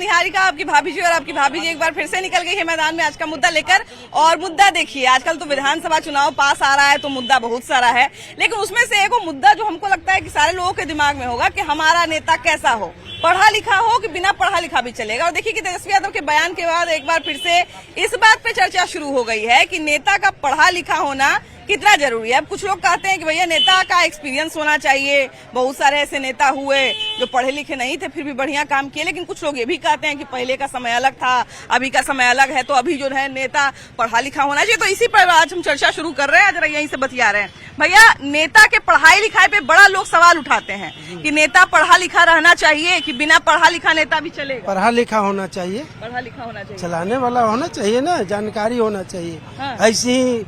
निहारिका, आपकी भाभी जी और आपकी भाभी जी एक बार फिर से निकल गई है मैदान में आज का मुद्दा लेकर। और मुद्दा देखिए, आजकल तो विधानसभा चुनाव पास आ रहा है तो मुद्दा बहुत सारा है, लेकिन उसमें से एक मुद्दा जो हमको लगता है कि सारे लोगों के दिमाग में होगा कि हमारा नेता कैसा हो, पढ़ा लिखा हो कि बिना पढ़ा लिखा भी चलेगा। और देखिए कि तेजस्वी यादव के बयान के बाद एक बार फिर से इस बात पे चर्चा शुरू हो गई है कि नेता का पढ़ा लिखा होना कितना जरूरी है। अब कुछ लोग कहते हैं कि भैया नेता का एक्सपीरियंस होना चाहिए, बहुत सारे ऐसे नेता हुए जो पढ़े लिखे नहीं थे फिर भी बढ़िया काम किए। लेकिन कुछ लोग ये भी कहते हैं कि पहले का समय अलग था, अभी का समय अलग है, तो अभी जो है नेता पढ़ा लिखा होना चाहिए। तो इसी पर आज हम चर्चा शुरू कर रहे हैं, जरा यहीं से बतिया रहे हैं। भैया, नेता के पढ़ाई लिखाई पे बड़ा लोग सवाल उठाते हैं कि नेता पढ़ा लिखा रहना चाहिए कि बिना पढ़ा लिखा नेता भी चलेगा। पढ़ा लिखा होना चाहिए, पढ़ा लिखा होना चाहिए, चलाने वाला होना चाहिए ना, जानकारी होना चाहिए। हाँ। ऐसे ही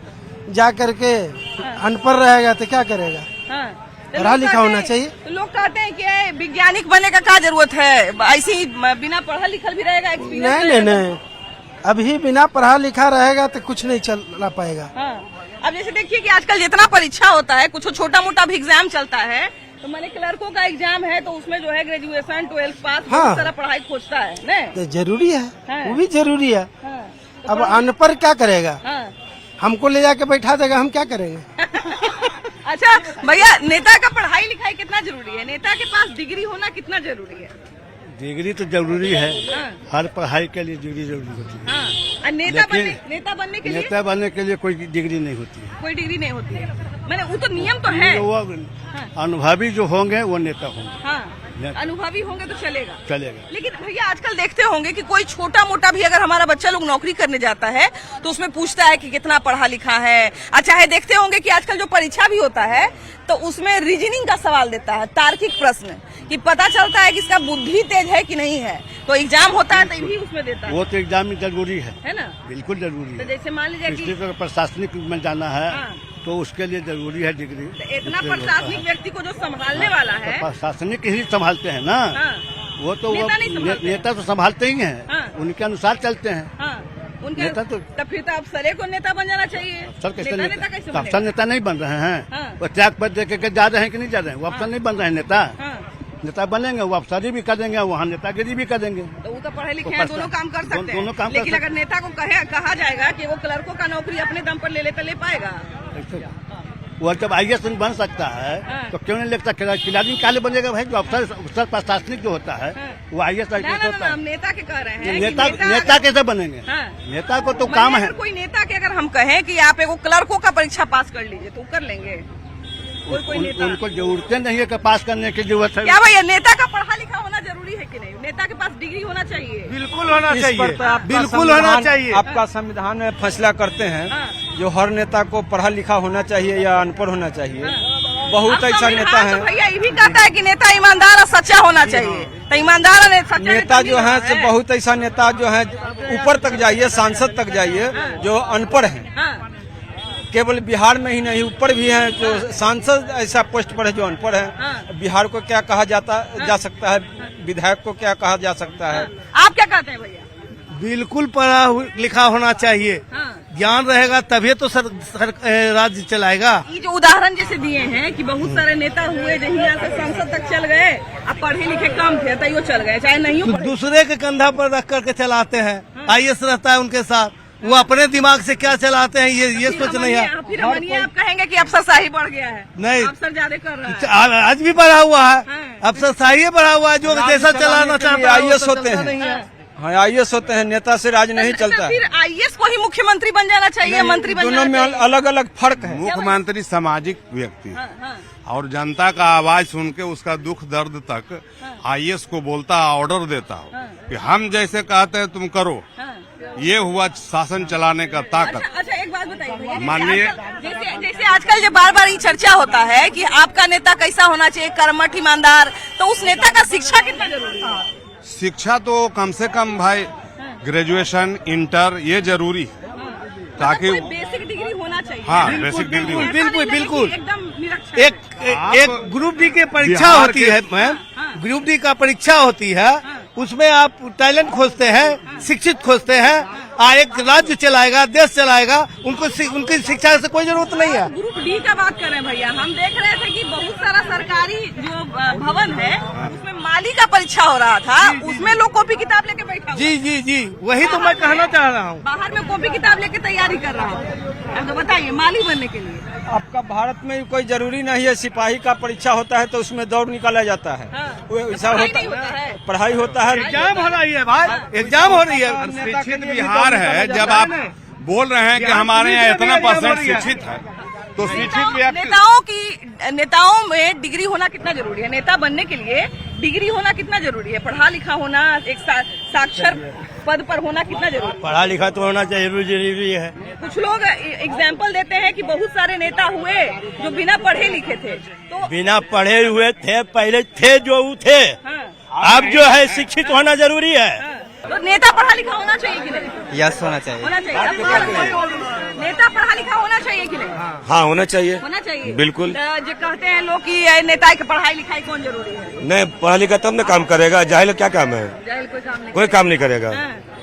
जा करके अनपढ़ रहेगा तो क्या करेगा। हाँ। पढ़ा लिखा होना चाहिए। तो लोग कहते हैं कि वैज्ञानिक बनने का क्या जरूरत है, ऐसे ही बिना पढ़ा लिखा भी रहेगा, एक्सपीरियंस नहीं, अभी बिना पढ़ा लिखा रहेगा तो कुछ नहीं चला पाएगा। हाँ। अब जैसे देखिए कि आजकल जितना परीक्षा होता है, कुछ छोटा मोटा भी एग्जाम चलता है, तो मैंने क्लर्कों का एग्जाम है तो उसमें जो है ग्रेजुएशन 12th पास बहुत सारा पढ़ाई खोजता है न? तो जरूरी है। हाँ। वो भी जरूरी है। हाँ। अब अनपढ़ क्या करेगा। हाँ। हमको ले जाके बैठा देगा, हम क्या करेंगे। अच्छा भैया, नेता का पढ़ाई लिखाई कितना जरूरी है, नेता के पास डिग्री होना कितना जरूरी है। डिग्री तो जरूरी है। हाँ। हर पढ़ाई के लिए डिग्री जरूरी होती है। हाँ। और नेता बनने के लिए नेता बनने के लिए कोई डिग्री नहीं होती है। कोई डिग्री नहीं होती है, मैंने वो तो नियम तो है। वो अनुभवी जो होंगे वो नेता होंगे। हाँ, अनुभवी होंगे तो चलेगा। लेकिन भैया आजकल देखते होंगे कि कोई छोटा मोटा भी अगर हमारा बच्चा लोग नौकरी करने जाता है तो उसमें पूछता है कि कितना पढ़ा लिखा है। अच्छा है, देखते होंगे कि आजकल जो परीक्षा भी होता है तो उसमें रीजनिंग का सवाल देता है, तार्किक प्रश्न, कि पता चलता है कि इसका बुद्धि तेज है कि नहीं है। तो एग्जाम होता है तो भी उसमें देता है। वो तो एग्जाम में जरूरी है ना, बिल्कुल जरूरी तो है। जैसे मान लीजिए किसी को प्रशासनिक में जाना है हाँ। तो उसके लिए जरूरी है डिग्री। तो इतना प्रशासनिक व्यक्ति को जो संभालने वाला है, तो प्रशासनिक ही संभालते हैं ना। हाँ। वो तो नेता तो संभालते ही हैं। हाँ। उनके अनुसार चलते हैं। हाँ। उनके नेता तो फिर तो अफसर को नेता बन जाना चाहिए। अफसर कैसे नेता कैसे बनेगा? अफसर नेता नहीं बन रहे हैं। हाँ। वो त्याग पद दे के जा रहे हैं कि नहीं जा रहे हैं, वो अफसर नहीं बन रहे हैं नेता। हाँ। नेता बनेंगे वो अफसरी भी करेंगे, वहाँ नेतागिरी भी करेंगे। तो वो तो पढ़े लिखे हैं, दोनों काम कर सकते दोनों काम हैं। लेकिन अगर नेता को कहा जाएगा कि वो क्लर्कों का नौकरी अपने दम पर ले ले तो ले पाएगा। वो जब IAS बन सकता है हाँ। तो क्यों नहीं लगता खिलाड़ी काले बनेगा भाई। जो अफसर प्रशासनिक जो होता है वो IAS होता है। हम नेता के कह रहे हैं नेता कैसे बनेंगे। हाँ। नेता को तो काम है। कोई नेता के अगर हम कहें कि आप एगो क्लर्कों का परीक्षा पास कर लीजिए तो कर लेंगे। कोई नेता उनको जरूरत नहीं है कि पास करने की जरूरत है। क्या भैया, नेता का पढ़ा लिखा होना जरूरी है कि नहीं, नेता के पास डिग्री होना चाहिए। बिल्कुल होना चाहिए, बिल्कुल होना चाहिए। आपका संविधान में फैसला करते हैं जो हर नेता को पढ़ा लिखा होना चाहिए या अनपढ़ होना चाहिए। बहुत ऐसा नेता है। भैया ये भी कहता है कि नेता ईमानदार और सच्चा होना चाहिए। तो ईमानदार और नेता जो है बहुत ऐसा नेता जो है ऊपर तक जाइए, सांसद तक जाइए, जो अनपढ़ है। केवल बिहार में ही नहीं, ऊपर भी है जो सांसद ऐसा पोस्ट पर है जो अनपढ़ है। बिहार को क्या कहा जा सकता है, विधायक को क्या कहा जा सकता है। आप क्या कहते हैं भैया। बिल्कुल पढ़ा लिखा होना चाहिए। ज्ञान रहेगा तभी तो राज्य चलाएगा। ये जो उदाहरण जैसे दिए हैं कि बहुत सारे नेता हुए जो यहाँ से संसद तक चल गए, अब पढ़े लिखे कम थे तो वो चल गए, चाहे नहीं तो दूसरे के कंधा पर रख करके चलाते हैं। IAS रहता है उनके साथ, वो अपने दिमाग से क्या चलाते हैं ये सोच नहीं है। फिर आप कहेंगे कि अफसरशाही बढ़ गया है। नहीं, अफसर ज्यादा कर रहा है। आज भी बढ़ा हुआ है, अफसरशाही बढ़ा हुआ है। जो जैसा चलाना चाहता है IAS होते हैं। हाँ, IAS होते हैं, नेता से राज नहीं चलता। फिर IAS को ही मुख्यमंत्री बन जाना चाहिए, मंत्री बन जाना चाहिए। दोनों में अलग अलग फर्क है। मुख्यमंत्री सामाजिक व्यक्ति है और जनता का आवाज सुन के उसका दुख दर्द तक IAS को बोलता, ऑर्डर देता हो कि हम जैसे कहते हैं तुम करो। ये हुआ शासन चलाने का ताकत। अच्छा एक बात बताइए, माननीय जैसे आजकल जो बार बार ये चर्चा होता है कि आपका नेता कैसा होना चाहिए, कर्मठ, ईमानदार, तो उस नेता का शिक्षा कितना जरूरी है। शिक्षा तो कम से कम भाई ग्रेजुएशन, इंटर ये जरूरी है ताकि बेसिक डिग्री होना चाहिए। हाँ, बेसिक डिग्री बिल्कुल एकदम निरक्षर। एक ग्रुप डी की परीक्षा होती है मैम, ग्रुप डी का परीक्षा होती है, उसमें आप टैलेंट खोजते हैं, शिक्षित खोजते हैं। एक राज्य चलाएगा, देश चलाएगा, उनकी शिक्षा से कोई जरूरत नहीं है। ग्रुप डी का बात कर रहे हैं भैया, हम देख रहे थे कि बहुत सारा सरकारी जो भवन है उसमें माली का परीक्षा हो रहा था उसमें लोग कॉपी किताब लेके बैठे हुए। जी जी जी, वही तो मैं कहना चाह रहा हूँ। बाहर में कॉपी किताब लेके तैयारी कर रहा है। अब तो बताइए, माली बनने के लिए आपका भारत में कोई जरूरी नहीं है, सिपाही का परीक्षा होता है तो उसमें दौड़ निकाला जाता है। वो ऐसा होता है, पढ़ाई होता है, एग्जाम हो रही है भाई, एग्जाम हो रही है। शिक्षित बिहार है, जब आप बोल रहे हैं कि हमारे यहाँ इतना परसेंट शिक्षित है, तो शिक्षित व्यक्ति नेताओं में डिग्री होना कितना जरूरी है? नेता बनने के लिए डिग्री होना कितना जरूरी है? पढ़ा लिखा होना, एक साक्षर पद पर होना कितना जरूरी है? पढ़ा लिखा तो होना चाहिए, जरूरी है। कुछ लोग एग्जाम्पल देते हैं कि बहुत सारे नेता हुए जो बिना पढ़े लिखे थे, तो बिना पढ़े हुए थे, पहले थे जो वो थे। हाँ, अब जो है शिक्षित होना जरूरी है। हाँ। तो नेता पढ़ा लिखा होना चाहिए कि नहीं? यस होना चाहिए। होना चाहिए। नेता पढ़ा लिखा होना चाहिए कि नहीं? हाँ होना चाहिए, होना चाहिए बिल्कुल। जो कहते हैं लोग कि नेता की पढ़ाई लिखाई कौन जरूरी है? नहीं पढ़ा लिखा तब न काम करेगा, जाहिल क्या काम है, जाहिल कोई काम नहीं, कोई काम नहीं करेगा।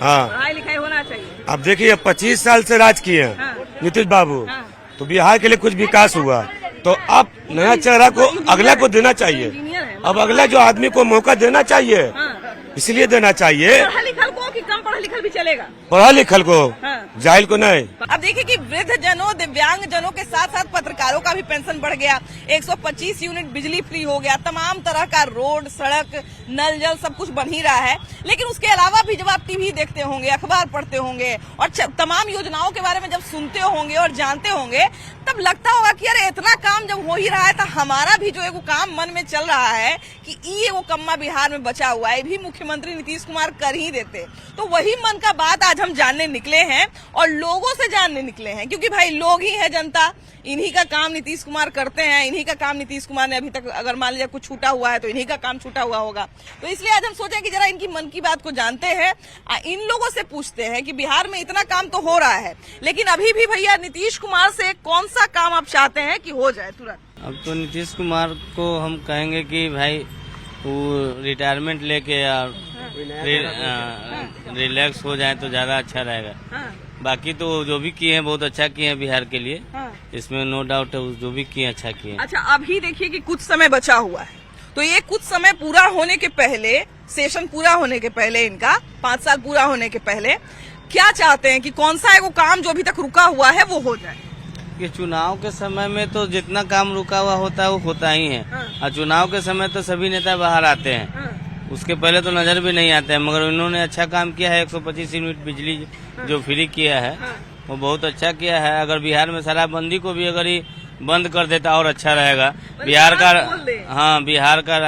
हाँ पढ़ाई लिखाई होना चाहिए। अब देखिए 25 साल से राज किए हैं हाँ। नीतीश बाबू, हाँ। तो बिहार के लिए कुछ विकास हुआ, तो अब नया चेहरा को अगला को देना चाहिए। इंजीनियर है। अब अगला जो आदमी को मौका देना चाहिए, हाँ। इसलिए देना चाहिए। पढ़ा लिखल को कि कम पढ़ा लिखल भी चलेगा? पढ़ा लिखल को, हाँ। जाहिल को नहीं। अब देखिए कि वृद्ध जनों, दिव्यांग जनों के साथ साथ पत्रकारों का भी पेंशन बढ़ गया, 125 यूनिट बिजली फ्री हो गया, तमाम तरह का रोड, सड़क, नल जल सब कुछ बन ही रहा है। लेकिन उसके अलावा भी जब आप टीवी देखते होंगे, अखबार पढ़ते होंगे और तमाम योजनाओं के बारे में जब सुनते होंगे और जानते होंगे, तब लगता होगा कि अरे इतना काम जब हो ही रहा है तो हमारा भी जो एगो काम मन में चल रहा है कि ये वो कम्मा बिहार में बचा हुआ है, भी मुख्यमंत्री नीतीश कुमार कर ही देते। तो वही मन का बात आज हम जानने निकले हैं और लोगों से जानने निकले हैं, क्योंकि भाई लोग ही है जनता, इन्हीं का काम नीतीश कुमार करते हैं, इन्हीं का काम नीतीश कुमार ने अभी तक अगर मान लीजिए कुछ छूटा हुआ है तो इन्हीं का काम छूटा हुआ होगा। तो इसलिए आज हम सोचे कि जरा इनकी मन की बात को जानते हैं, इन लोगों से पूछते हैं कि बिहार में इतना काम तो हो रहा है, लेकिन अभी भी भैया नीतीश कुमार से कौन सा काम आप चाहते हैं कि हो जाए तुरंत? अब तो नीतीश कुमार को हम कहेंगे कि भाई वो रिटायरमेंट लेके और रिलैक्स हो जाए तो ज्यादा अच्छा रहेगा। हाँ, बाकी तो जो भी किए हैं बहुत अच्छा किए हैं बिहार के लिए, हाँ। इसमें नो डाउट है, जो भी किए अच्छा किए हैं। अच्छा, अभी देखिए कि कुछ समय बचा हुआ है, तो ये कुछ समय पूरा होने के पहले, सेशन पूरा होने के पहले, इनका 5 साल पूरा होने के पहले क्या चाहते हैं कि कौन सा है वो काम जो अभी तक रुका हुआ है वो हो जाए? कि चुनाव के समय में तो जितना काम रुका हुआ होता है वो होता ही है, हाँ। और चुनाव के समय तो सभी नेता बाहर आते हैं, हाँ, उसके पहले तो नजर भी नहीं आते हैं, मगर उन्होंने अच्छा काम किया है। 125 यूनिट बिजली जो फ्री किया है वो बहुत अच्छा किया है। अगर बिहार में शराबबंदी को भी अगर ही बंद कर देता और अच्छा रहेगा। बिहार का, हाँ, बिहार का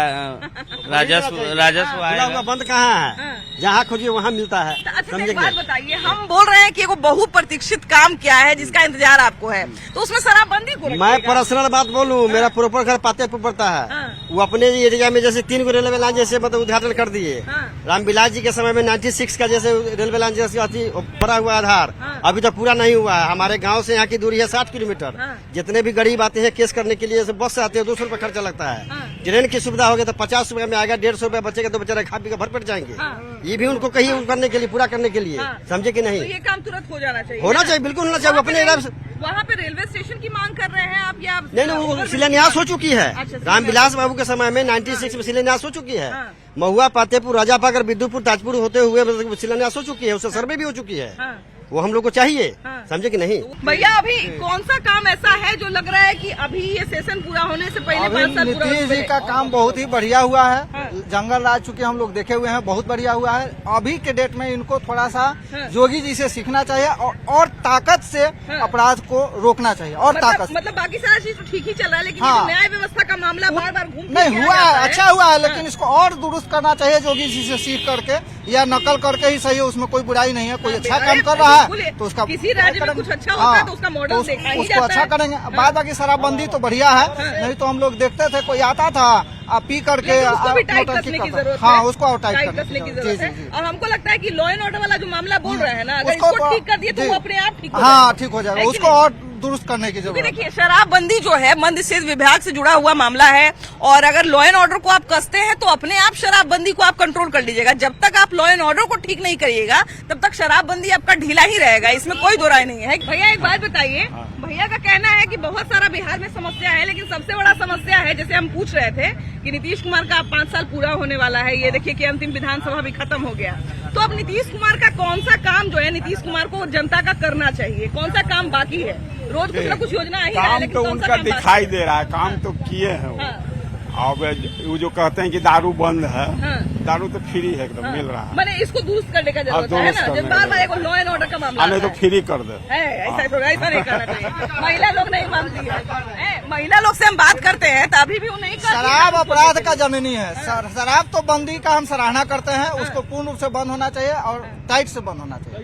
राजस्व आएगा। बंद कहाँ है? जहाँ खोजिए वहाँ मिलता है। अच्छा एक बात बताइए, हम बोल रहे हैं कि एगो बहुप्रतीक्षित काम क्या है जिसका इंतजार आपको है, तो उसमें शराबबंदी को मैं पर्सनल बात बोलूँ, मेरा प्रॉपर घर पातेपुर पड़ता है। हाँ। वो अपने एरिया में जैसे 3 रेलवे लाइन जैसे मतलब उद्घाटन कर दिए। हाँ। रामविलास जी के समय में 96 का जैसे रेलवे लाइन जैसे पड़ा हुआ आधार, हाँ। अभी तक पूरा नहीं हुआ है। हमारे गाँव से यहाँ की दूरी है 60 किलोमीटर। हाँ। जितने भी गरीब आते हैं केस करने के लिए बस से आते हैं, 200 रुपए खर्चा लगता है। हाँ। ट्रेन की सुविधा होगी तो 50 रुपए में आएगा, 150 रुपए बचेगा तो बेचारे खा पी के भर पेट जाएंगे। हाँ। ये भी उनको कहीं करने के लिए, पूरा करने के लिए, हाँ। समझे कि नहीं? तो ये काम तुरंत हो जाना चाहिए। होना चाहिए, बिल्कुल होना चाहिए। अपने वहाँ पे रेलवे स्टेशन की मांग कर रहे हैं आप, या नहीं, वो शिलान्यास हो चुकी है। अच्छा, रामविलास बाबू के समय में 96 में शिलान्यास हो चुकी है। हाँ। महुआ, पातेपुर, राजापाकर, विद्युपुर, ताजपुर होते हुए शिलान्यास हो चुकी है, उससे सर्वे भी हो चुकी है। हाँ। वो हम लोग को चाहिए, हाँ। समझे कि नहीं? भैया अभी कौन सा काम ऐसा है जो लग रहा है कि अभी ये सेशन पूरा होने से पहले 5 साल पूरा नीतीश जी का काम बहुत ही बढ़िया हुआ है। हाँ। जंगल राज चुके हम लोग देखे हुए हैं, बहुत बढ़िया हुआ है। अभी के डेट में इनको थोड़ा सा हाँ। योगी जी से सीखना चाहिए और ताकत से हाँ। अपराध को रोकना चाहिए, और ताकत से। मतलब बाकी सारा चीज तो ठीक ही चल रहा है, लेकिन हाँ। ये जो न्याय व्यवस्था का मामला बार बार घूम नहीं हुआ है, अच्छा हुआ है, लेकिन इसको और दुरुस्त करना चाहिए योगी जी से सीख करके, या नकल करके ही सही है, उसमें कोई बुराई नहीं है। कोई अच्छा काम कर रहा है तो उसका किसी राज्य में कुछ अच्छा होता है तो उसका मॉडल देखा ही उसको जाता अच्छा है। करेंगे। बाद बाकी शराबबंदी तो बढ़िया है, नहीं तो हम लोग देखते थे कोई आता था पी करके लेकिन उसको भी टाइट नौटंकी कसने की करता। जरूरत है। हाँ, उसको और टाइट टाइट कसने की जी, जरूरत जी, है। जी। और हमको लगता है कि लॉ एंड ऑर्डर वाला जो मामला बोल रहे हैं ना, अगर उसको इसको ठीक कर दिए तो जी। वो अपने आप ठीक हो हाँ, जाएगा। ठीक हो जाएगा। है कि उसको नहीं? और दुरुस्त करने की क्योंकि जरूरत है। देखिए शराबबंदी जो है मद्य निषेध विभाग से जुड़ा हुआ मामला है और अगर लॉ एंड ऑर्डर को आप कसते हैं तो अपने आप शराबबंदी को आप कंट्रोल कर लीजिएगा। जब तक आप लॉ एंड ऑर्डर को ठीक नहीं करिएगा तब तक शराबबंदी आपका ढीला ही रहेगा, इसमें कोई दो राय नहीं है। भैया एक बात बताइए, भैया का कहना है कि बहुत सारा बिहार में समस्या है, लेकिन सबसे बड़ा समस्या है, जैसे हम पूछ रहे थे कि नीतीश कुमार का 5 साल पूरा होने वाला है, ये देखिए कि अंतिम विधानसभा भी खत्म हो गया, तो अब नीतीश कुमार का कौन सा काम जो है नीतीश कुमार को जनता का करना चाहिए, कौन सा काम बाकी है? रोज कुछ न कुछ योजना आ ही रहा है, काम लेकिन तो कौन सा उनका काम बाकी दिखाई है? दे रहा है, काम तो किए हैं वो। हाँ। अब वो जो कहते हैं कि दारू बंद है, हाँ। दारू तो फ्री है, एकदम मिल रहा है। मैंने इसको दुरुस्त करने का जरूरत है दुरुस्त ना, करने जब का बार बार एक लॉ एंड ऑर्डर का मामला नहीं तो आता है। फ्री कर दे। ऐसा नहीं करना चाहिए, महिला लोग नहीं मानती है। महिला लोग से हम बात करते हैं तो अभी भी वो नहीं करती है। शराब अपराध का जननी है। शराब तो बंदी का हम सराहना करते हैं, उसको पूर्ण रूप से बंद होना चाहिए और टाइट से बंद होना चाहिए।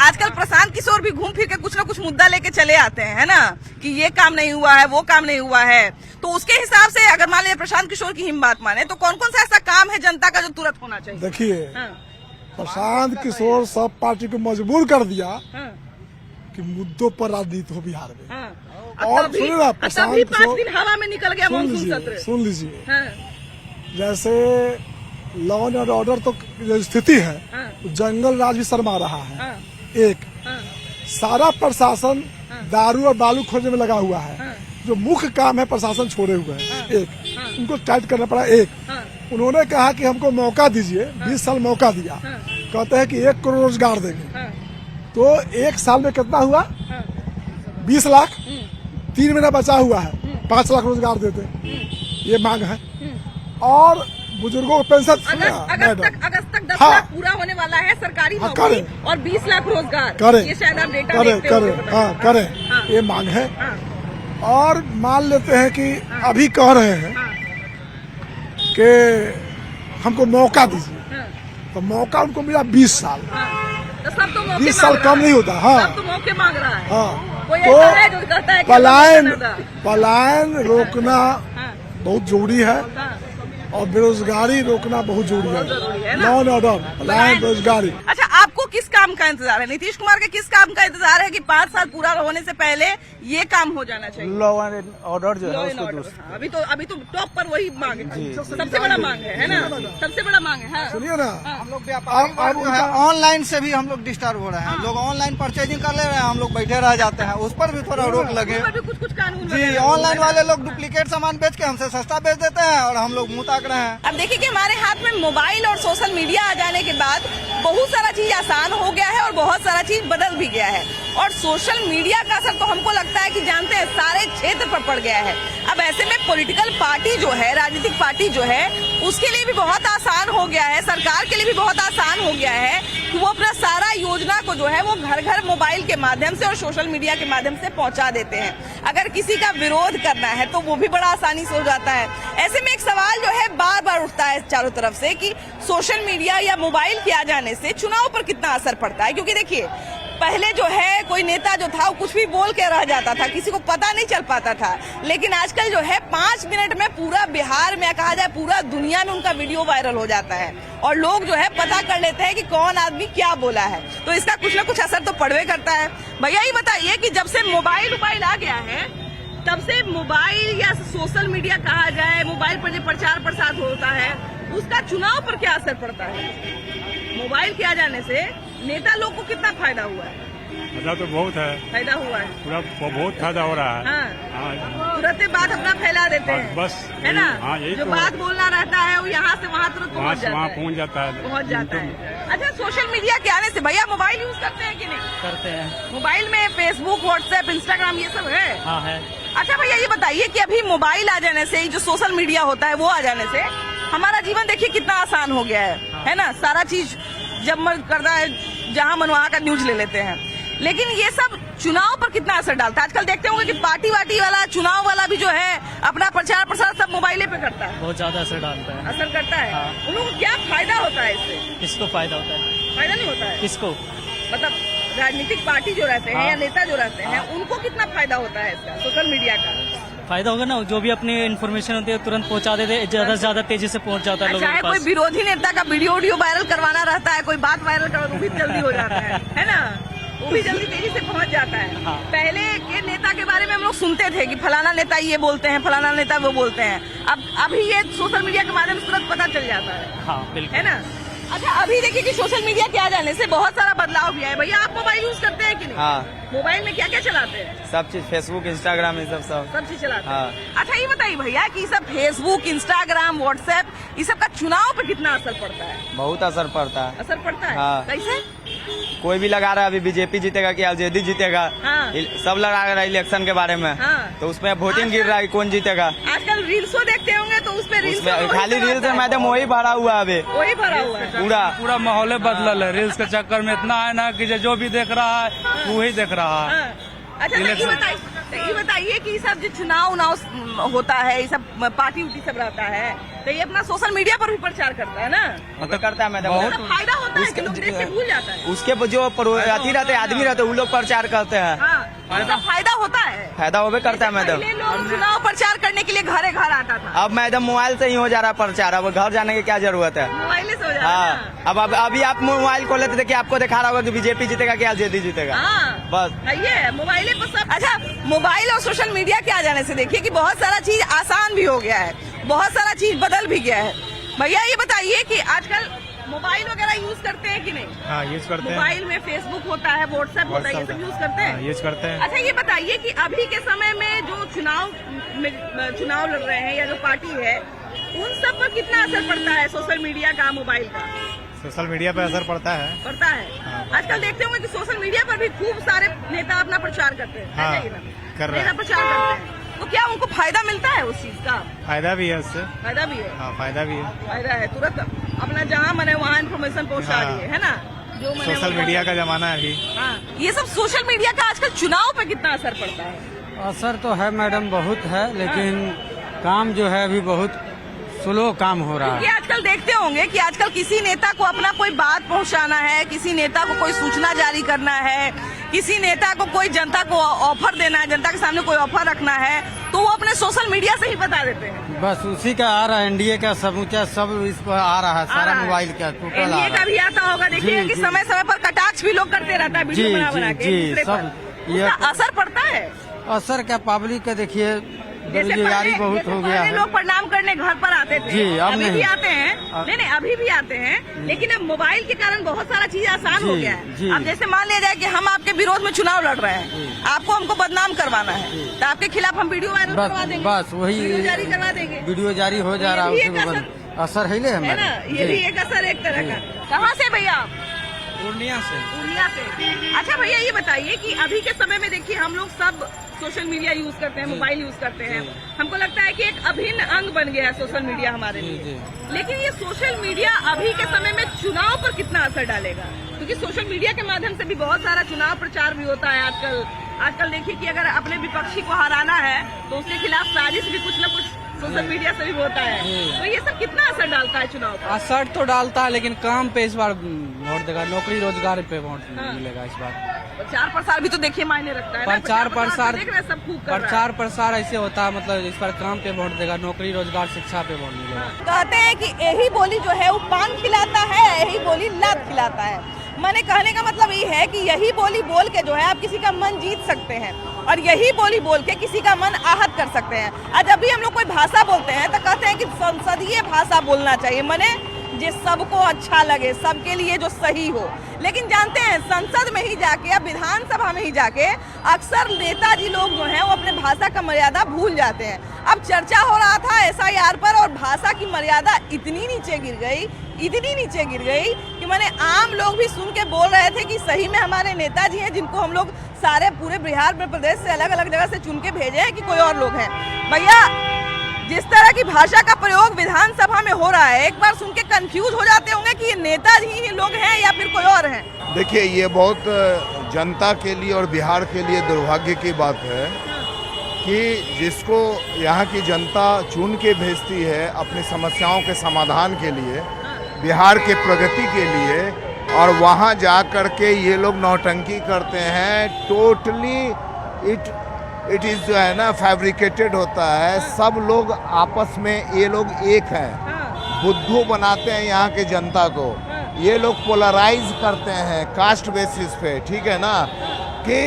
आजकल प्रशांत किशोर भी घूम फिर के कुछ न कुछ मुद्दा लेके चले आते हैं, है ना, कि ये काम नहीं हुआ है, वो काम नहीं हुआ है। तो उसके हिसाब से अगर मान लीजिए प्रशांत किशोर की हम बात माने तो कौन कौन सा ऐसा काम है जनता का जो तुरंत होना चाहिए? देखिए, हाँ, प्रशांत किशोर सब पार्टी को मजबूर कर दिया हाँ, कि मुद्दों पर राजनीति हो बिहार में। हाँ। और तभी- सुनिए ना, तभी प्रशांत 5 किशोर दिन हवा में निकल गया मानसून सत्र। सुन लीजिए, हाँ, जैसे लॉ एंड ऑर्डर तो जो स्थिति है, हाँ। जंगल राज भी शर्मा रहा है। हाँ, एक हाँ, सारा प्रशासन दारू और बालू खोजने में लगा हुआ है। हाँ। जो मुख्य काम है प्रशासन छोड़े हुए हैं। एक हाँ। उनको टाइट करना पड़ा। एक हाँ, उन्होंने कहा कि हमको मौका दीजिए, 20 साल मौका दिया। हाँ। कहते हैं कि 1 करोड़ रोजगार देंगे। हाँ, तो 1 साल में कितना हुआ? हाँ। 20 लाख। 3 महीना बचा हुआ है, 5 लाख रोजगार देते, ये मांग है। और बुजुर्गों को पेंशन अगस्त तक 10 हाँ। लाख पूरा होने वाला है सरकारी हाँ, नौकरी करें। और 20 लाख रोजगार। करें, ये शायद आप डेटा करें देखते होंगे, करें, बताइए। हाँ करें, हाँ। ये मांग है। हाँ, और मान लेते हैं कि अभी कह रहे हैं हाँ, कि हमको मौका दीजिए, हाँ, तो मौका उनको मिला 20 साल। हाँ। तो सब तो मौके 20 साल मांग रहा कम है। नहीं होता। हाँ सब तो मौके मांग रहा है। हाँ। कोई तो ऐसा है जो कहता है कि पलायन मौके ना दो। पलायन रोकना हाँ, बहुत जरूरी है हाँ। और बेरोजगारी रोकना बहुत जरूरी जरूरी है है। ना? लॉ एंड ऑर्डर, पलायन, बेरोजगारी। अच्छा, आपको किस काम का इंतजार है? नीतीश कुमार के किस काम का इंतजार है कि 5 साल पूरा होने से पहले ये काम हो जाना चाहिए? लॉ एंड ऑर्डर जो लॉ एंड ऑर्डर। हाँ, अभी तो टॉप पर वही मांग है, सबसे बड़ा मांग है ना, सबसे बड़ा मांग है। हाँ। सुनिए ना, हम लोग व्यापारी वर्ग जो है ऑनलाइन से भी हम लोग डिस्टर्ब हो रहे हैं। लोग ऑनलाइन परचेजिंग कर ले रहे हैं, हम लोग बैठे रह जाते हैं। उस पर भी थोड़ा रोक लगे। उस पर भी कुछ कानून जी, वगैरह ऑनलाइन वाले लोग डुप्लीकेट सामान बेच के हमसे सस्ता बेच देते हैं और हम लोग मुंह ताक रहे हैं। अब देखिए कि हमारे हाथ में मोबाइल और सोशल मीडिया आ जाने के बाद बहुत सारा चीज आसान हो गया है और बहुत सारा चीज बदल भी गया है। और सोशल मीडिया का असर तो हमको लगता है कि जानते हैं सारे क्षेत्र पर पड़ गया है। अब ऐसे में पॉलिटिकल पार्टी जो है, राजनीतिक पार्टी जो है, उसके लिए भी बहुत आसान हो गया है, सरकार के लिए भी बहुत आसान हो गया है कि वो अपना सारा योजना को जो है वो घर घर मोबाइल के माध्यम से और सोशल मीडिया के माध्यम से पहुंचा देते हैं। अगर किसी का विरोध करना है तो वो भी बड़ा आसानी से हो जाता है। ऐसे में एक सवाल जो है बार बार उठता है चारों तरफ से कि सोशल मीडिया या मोबाइल के आ जाने से चुनाव पर कितना असर पड़ता है। क्योंकि देखिए, पहले जो है कोई नेता जो था वो कुछ भी बोल के रह जाता था, किसी को पता नहीं चल पाता था। लेकिन आजकल जो है 5 मिनट में पूरा बिहार में, कहा जाए पूरा दुनिया में उनका वीडियो वायरल हो जाता है और लोग जो है पता कर लेते हैं कि कौन आदमी क्या बोला है। तो इसका कुछ ना कुछ असर तो पड़वे करता है। भैया ये बताइए कि जब से मोबाइल आ गया है तब से मोबाइल या सोशल मीडिया कहा जाए, मोबाइल पर जो प्रचार प्रसार होता है उसका चुनाव पर क्या असर पड़ता है? मोबाइल के आ जाने से नेता लोग को कितना फायदा हुआ है? फायदा तो बहुत है, फायदा हुआ है, पूरा बहुत फायदा हो रहा है। हाँ। तुरंत बात अपना फैला देते हैं, बस है ना? हाँ, यही जो तो बात बोलना रहता है वो यहाँ से वहाँ तुरंत वहाँ पहुँच से वहाँ जाता है, पहुँच जाता है। पहुँच जाता है। अच्छा, सोशल मीडिया के आने से भैया मोबाइल यूज करते हैं कि नहीं? करते हैं। मोबाइल में फेसबुक, व्हाट्सएप, इंस्टाग्राम ये सब है? हाँ है। अच्छा भैया ये बताइए कि अभी मोबाइल आ जाने से, जो सोशल मीडिया होता है वो आ जाने से हमारा जीवन देखिए कितना आसान हो गया है ना? सारा चीज जब मन करता है जहां मन वहां का न्यूज ले लेते हैं। लेकिन ये सब चुनाव पर कितना असर डालता है? आजकल देखते होंगे कि पार्टी वार्टी वाला, चुनाव वाला भी जो है अपना प्रचार प्रसार सब मोबाइले पे करता है। बहुत ज्यादा असर डालता है। असर करता है। हाँ। उन लोगों को क्या फायदा होता है इससे? किसको फायदा होता है? फायदा नहीं होता है किसको? मतलब राजनीतिक पार्टी जो रहते हैं हाँ। या नेता जो रहते हैं उनको कितना फायदा होता है इसका, सोशल मीडिया का? फायदा होगा ना, जो भी अपनी इन्फॉर्मेशन होती है तुरंत पहुंचा देते, ज्यादा से ज्यादा तेजी से पहुंच जाता है लोगों चाहे के कोई पास। विरोधी नेता का वीडियो वायरल करवाना रहता है, कोई बात वायरल करवा वो भी जल्दी हो जाता है ना? वो भी जल्दी तेजी से पहुंच जाता है। पहले के नेता के बारे में हम लोग सुनते थे कि फलाना नेता ये बोलते हैं, फलाना नेता वो बोलते हैं। अब अभी ये सोशल मीडिया के माध्यम से तुरंत पता चल जाता है। हाँ बिल्कुल है ना। अच्छा, अभी देखिए कि सोशल मीडिया के आ जाने से बहुत सारा बदलाव भी है। भैया, आप मोबाइल यूज करते हैं कि नहीं? हाँ। मोबाइल में क्या क्या चलाते हैं? सब चीज फेसबुक इंस्टाग्राम ये सब चीज चलाते हाँ। हैं। अच्छा, ये बताइए भैया कि सब फेसबुक, इंस्टाग्राम, व्हाट्सएप, ये सब का चुनाव पे कितना असर पड़ता है? बहुत असर पड़ता है। असर पड़ता है। हाँ। कैसे? कोई भी लगा रहा है अभी बीजेपी जीतेगा कि आरजेडी जीतेगा, हाँ। सब लगा रहा है इलेक्शन के बारे में। हाँ। तो उसमें वोटिंग गिर रहा है कौन जीतेगा। आजकल रील्सो देखते होंगे तो उसमें उसमें खाली रील से मैडम वही भरा हुआ है अभी, वही भरा हुआ है। पूरा माहौल बदलल है। रील्स के चक्कर में इतना है ना कि जो भी देख रहा है वही देख रहा है। हाँ। अच्छा, ये बताइए कि सब जो चुनाव होता है, ये सब पार्टी उटी सब रहता है, तो ये अपना सोशल मीडिया पर भी प्रचार करता है ना? मतलब करता है मैडम। बहुत फायदा होता है कि लोग देख के भूल जाता है। उसके जो अति रहते आदमी रहते वो लोग प्रचार करते हैं। हाँ, फायदा होता है। फायदा होवे करता है मैडम। पहले लोग चुनाव प्रचार करने के लिए घरे घर आता था। अब मैडम मोबाइल से ही हो जा रहा है प्रचार, अब घर जाने की क्या जरूरत है। मोबाइल से हो जा रहा है हाँ। ना? अब अभी आप मोबाइल खोले तो देखिए आपको दिखा रहा होगा कि बीजेपी जीतेगा कि आरजेडी जीतेगा। हाँ, बस ये मोबाइल पर सब। अच्छा, मोबाइल और सोशल मीडिया के आ जाने से देखिए कि बहुत सारा चीज आसान भी हो गया है, बहुत सारा चीज बदल भी गया है। भैया, ये बताइए कि आजकल मोबाइल वगैरह यूज करते हैं कि नहीं? हाँ, यूज करते हैं। मोबाइल में फेसबुक होता है, व्हाट्सएप होता है, ये सब यूज करते हैं? यूज करते हैं। अच्छा, ये बताइए कि अभी के समय में जो चुनाव लड़ रहे हैं या जो पार्टी है, उन सब पर कितना असर पड़ता है सोशल मीडिया का, मोबाइल का? सोशल मीडिया पे असर पड़ता है। पड़ता है। आजकल देखते होंगे कि सोशल मीडिया पर भी खूब सारे नेता अपना प्रचार करते हैं। हाँ, ऐसा ही ना? कर रहे हैं। नेता प्रचार करते हैं, तो क्या उनको फायदा मिलता है उस चीज का? फायदा भी है उससे। फायदा भी है। हाँ, फायदा भी है। फायदा है, तुरंत अपना जहाँ मने वहाँ इन्फॉर्मेशन पहुँचा हाँ। रही है ना? जो मने सोशल मीडिया का जमाना है अभी। हाँ, ये सब सोशल मीडिया का आजकल चुनाव पे कितना असर पड़ता है? असर तो है मैडम, बहुत है, लेकिन काम जो है अभी बहुत स्लो काम हो रहा क्योंकि है। आजकल देखते होंगे कि आजकल किसी नेता को अपना कोई बात पहुंचाना है, किसी नेता को कोई सूचना जारी करना है, किसी नेता को कोई जनता को ऑफर देना है, जनता के सामने कोई ऑफर रखना है, तो वो अपने सोशल मीडिया से ही बता देते हैं। बस उसी का आ रहा है, एनडीए का समूचा सब इस पर आ रहा है, सारा मोबाइल का टोटल आ एनडीए रहा का भी आता होगा। देखिए जी, कि जी। समय समय पर कटाक्ष भी लोग करते रहता है, वीडियो बना के जी, दूसरे सब पर। ये उसका असर पड़ता है। असर क्या पब्लिक का देखिए, जैसे बेरोजगारी पहले- बहुत जैसे हो गया पहले है। लोग प्रणाम करने घर पर आते थे, जी, अब अभी भी नहीं। आते हैं। नहीं, अभी भी आते हैं, लेकिन अब मोबाइल के कारण बहुत सारा चीज आसान हो जी, गया जी। है। अब जैसे मान लिया जाए कि हम आपके विरोध में चुनाव लड़ रहे हैं, आपको हमको बदनाम करवाना है, तो आपके खिलाफ हम वीडियो वायरल करवा देंगे, बस वही वीडियो जारी करवा देंगे। वीडियो जारी हो जा रहा ये भी है, एक उसके असर है है ना? ये भी एक असर एक तरह का। कहाँ से भैया आप? पूर्णिया से। पूर्णिया से। अच्छा भैया, ये बताइए कि अभी के समय में देखिए हम लोग सब सोशल मीडिया यूज करते हैं, मोबाइल यूज करते हैं। हमको लगता है कि एक अभिन्न अंग बन गया है सोशल मीडिया हमारे लिए। लेकिन ये सोशल मीडिया अभी के समय में चुनाव पर कितना असर डालेगा? क्योंकि सोशल मीडिया के माध्यम से भी बहुत सारा चुनाव प्रचार भी होता है आजकल देखिए कि अगर अपने विपक्षी को हराना है तो उसके खिलाफ साजिश भी कुछ न कुछ सोशल मीडिया से भी होता है। तो ये सब कितना असर डालता है चुनाव पर? असर तो डालता है, लेकिन काम पे इस बार वोट देगा, नौकरी रोजगार पे वोट मिलेगा इस बार। प्रचार प्रसार भी तो देखिए मायने रखता है ना? प्रचार प्रसार देख रहे हैं, सब खूब कर रहा है। प्रचार प्रसार ऐसे होता है, मतलब इस बार काम पे वोट देगा, नौकरी रोजगार शिक्षा पे वोट मिलेगा। कहते हैं कि यही बोली जो है वो पान खिलाता है, यही बोली लात खिलाता है। मैंने कहने का मतलब ये है कि यही बोली बोल के जो है आप किसी का मन जीत सकते हैं, और यही बोली बोल के किसी का मन आहत कर सकते हैं। आज जब भी हम लोग कोई भाषा बोलते हैं तो कहते हैं कि संसदीय भाषा बोलना चाहिए, माने जो सबको अच्छा लगे, सबके लिए जो सही हो। लेकिन जानते हैं संसद में ही जाके या विधानसभा में ही जाके अक्सर नेताजी लोग जो हैं वो अपने भाषा का मर्यादा भूल जाते हैं। अब चर्चा हो रहा था SIR पर, और भाषा की मर्यादा इतनी नीचे गिर गई कि मैंने आम लोग भी सुन के बोल रहे थे कि सही में हमारे नेताजी हैं, जिनको हम लोग सारे पूरे बिहार प्रदेश से अलग अलग जगह से चुन के भेजे हैं, कि कोई और लोग हैं। भैया, जिस तरह की भाषा का प्रयोग विधानसभा में हो रहा है, एक बार सुन के कंफ्यूज हो जाते होंगे कि ये नेताजी ही लोग हैं या फिर कोई और हैं। देखिए, ये बहुत जनता के लिए और बिहार के लिए दुर्भाग्य की बात है कि जिसको यहाँ की जनता चुन के भेजती है अपनी समस्याओं के समाधान के लिए, बिहार के प्रगति के लिए, और वहाँ जा कर के ये लोग नौटंकी करते हैं। टोटली इट इज़ जो है ना फैब्रिकेटेड होता है। सब लोग आपस में ये लोग एक हैं, बुद्धू बनाते हैं यहाँ के जनता को। ये लोग पोलराइज करते हैं कास्ट बेसिस पे, ठीक है ना, कि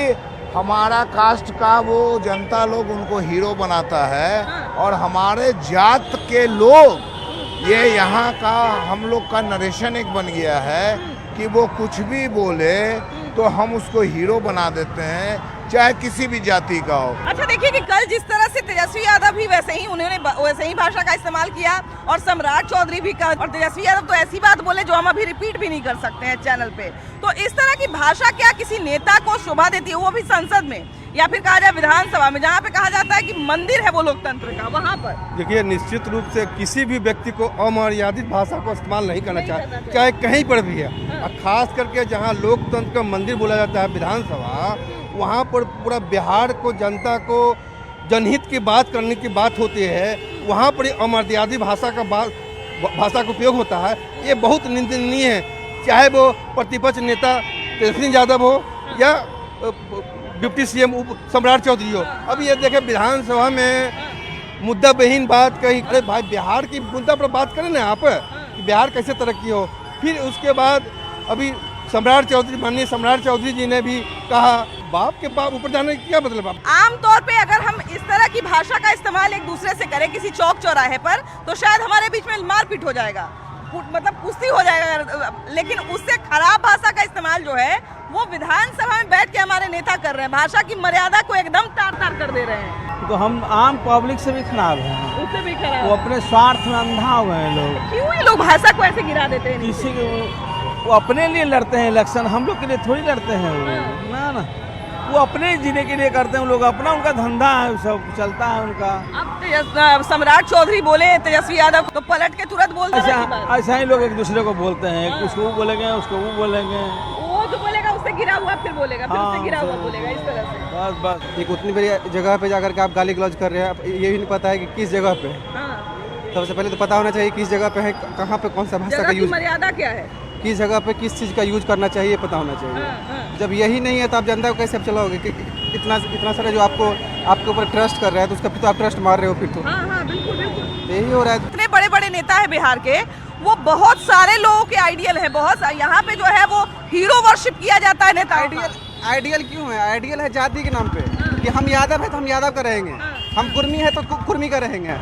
हमारा कास्ट का वो जनता लोग उनको हीरो बनाता है और हमारे जात के लोग ये यहाँ का हम लोग का नरेशन एक बन गया है कि वो कुछ भी बोले तो हम उसको हीरो बना देते हैं, चाहे किसी भी जाति का हो। अच्छा देखिए कि कल जिस तरह से तेजस्वी यादव भी वैसे ही भाषा का इस्तेमाल किया और सम्राट चौधरी भी का, और तेजस्वी यादव तो ऐसी बात बोले जो हम अभी रिपीट भी नहीं कर सकते हैं चैनल पे। तो इस तरह की भाषा क्या किसी नेता को शोभा देती है, वो भी संसद में, या फिर कहा जाए विधानसभा में, जहाँ पे कहा जाता है कि मंदिर है वो लोकतंत्र का, वहाँ पर? देखिए, निश्चित रूप से किसी भी व्यक्ति को अमर्यादित भाषा को इस्तेमाल नहीं करना चाहिए, चाहे कहीं पर भी है। और खास करके जहाँ लोकतंत्र का मंदिर बोला जाता है विधानसभा, वहाँ पर पूरा बिहार को, जनता को जनहित की बात करने की बात होती है, वहाँ पर अमर्यादित भाषा का उपयोग होता है। ये बहुत निंदनीय है, चाहे वो प्रतिपक्ष नेता तेजस्वी यादव हो या डिप्टी सीएम सम्राट चौधरी हो। अब ये देखें, विधानसभा में मुद्दा बेहीन बात कही, अरे भाई बिहार की मुद्दा पर बात करें ना आप, कि बिहार कैसे तरक्की हो। फिर उसके बाद अभी माननीय सम्राट चौधरी जी ने भी कहा, बाप के बाप ऊपर जाने का क्या मतलब? आमतौर पे अगर हम इस तरह की भाषा का इस्तेमाल एक दूसरे से करें किसी चौक चौराहे पर, तो शायद हमारे बीच में मारपीट हो जाएगा, मतलब कुश्ती हो जाएगा। लेकिन उससे खराब भाषा का इस्तेमाल जो है वो विधानसभा में बैठ के हमारे नेता कर रहे हैं, भाषा की मर्यादा को एकदम तार-तार कर दे रहे हैं। तो हम आम पब्लिक से भी खराब हैं, उससे भी खराब, वो अपने स्वार्थ में अंधा हुए हैं लोग। क्यों ये लोग भाषा को ऐसे गिरा देते हैं? किसी वो अपने लिए लड़ते हैं इलेक्शन, हम लोग के लिए थोड़ी लड़ते हैं वो। ना वो अपने जीने के लिए करते हैं लोग, अपना उनका धंधा है, सब चलता है उनका। अब सम्राट चौधरी बोले तेजस्वी यादव तो पलट के तुरंत बोल देते हैं। ऐसा ही लोग एक दूसरे को बोलते हैं, उसको वो बोलेंगे, उसको वो बोलेंगे, वो जो बोलेगा उससे गिरा हुआ फिर बोलेगा, फिर उससे गिरा हुआ बोलेगा, इस तरह से। बस एक उतनी बड़ी जगह पे जाकर के आप गाली गलौज कर रहे हैं, ये भी नहीं पता है कि किस जगह पे। सबसे पहले तो पता होना चाहिए किस जगह पे है, कहाँ पे कौन सा भाषा का यूज, मर्यादा क्या है, किस जगह पे किस चीज़ का यूज करना चाहिए पता होना चाहिए। जब यही नहीं है तो आप जनता को कैसे आप चलाओगे? कि इतना सारा जो आपके ऊपर ट्रस्ट कर रहा है, तो उसका फिर तो आप ट्रस्ट मार रहे हो फिर तो। बिल्कुल यही हो रहा है। इतने बड़े बड़े नेता है बिहार के, वो बहुत सारे लोगों के आइडियल है, बहुत यहाँ पे जो है वो हीरो वर्शिप किया जाता है नेता। आइडियल क्यों है? आइडियल है जाति के नाम पे, कि हम यादव है तो हम यादव का रहेंगे, हम कुर्मी है तो कुर्मी का रहेंगे।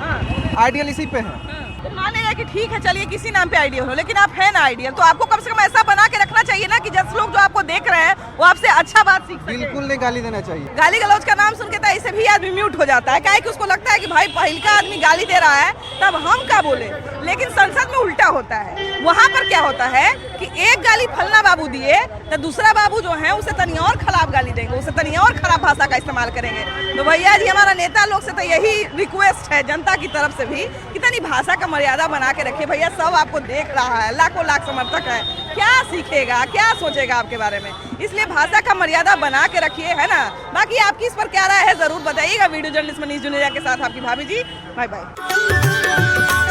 आइडियल इसी पे है। तो मानेगा कि ठीक है, चलिए किसी नाम पे आइडियल हो, लेकिन आप है ना आइडियल, तो आपको कम से कम ऐसा बना के रखना चाहिए ना कि जिस लोग जो आपको देख रहे हैं वो आपसे अच्छा बात सीख सके। बिल्कुल नहीं गाली देना चाहिए। गाली गलौज का नाम सुन के तो ऐसे भी आदमी म्यूट हो जाता है, क्या कि उसको लगता है कि भाई पहिलका आदमी गाली दे रहा है तब हम क्या बोले। लेकिन संसद में उल्टा होता है, वहाँ पर क्या होता है कि एक गाली फलना बाबू दिए तो दूसरा बाबू जो है उसे तनी और खराब गाली देंगे, उसे तनी और खराब भाषा का इस्तेमाल करेंगे। तो भैया जी, हमारा नेता लोग से तो यही रिक्वेस्ट है जनता की तरफ से भी कि तनी भाषा का मर्यादा बना के रखिए। भैया सब आपको देख रहा है, लाखों लाख समर्थक है, क्या सीखेगा, क्या सोचेगा आपके बारे में? इसलिए भाषा का मर्यादा बना के रखिए, है ना। बाकी आपकी इस पर क्या राय है जरूर बताइएगा। वीडियो जर्नलिस्ट मनीष जुनेजा के साथ आपकी भाभी जी। Bye bye.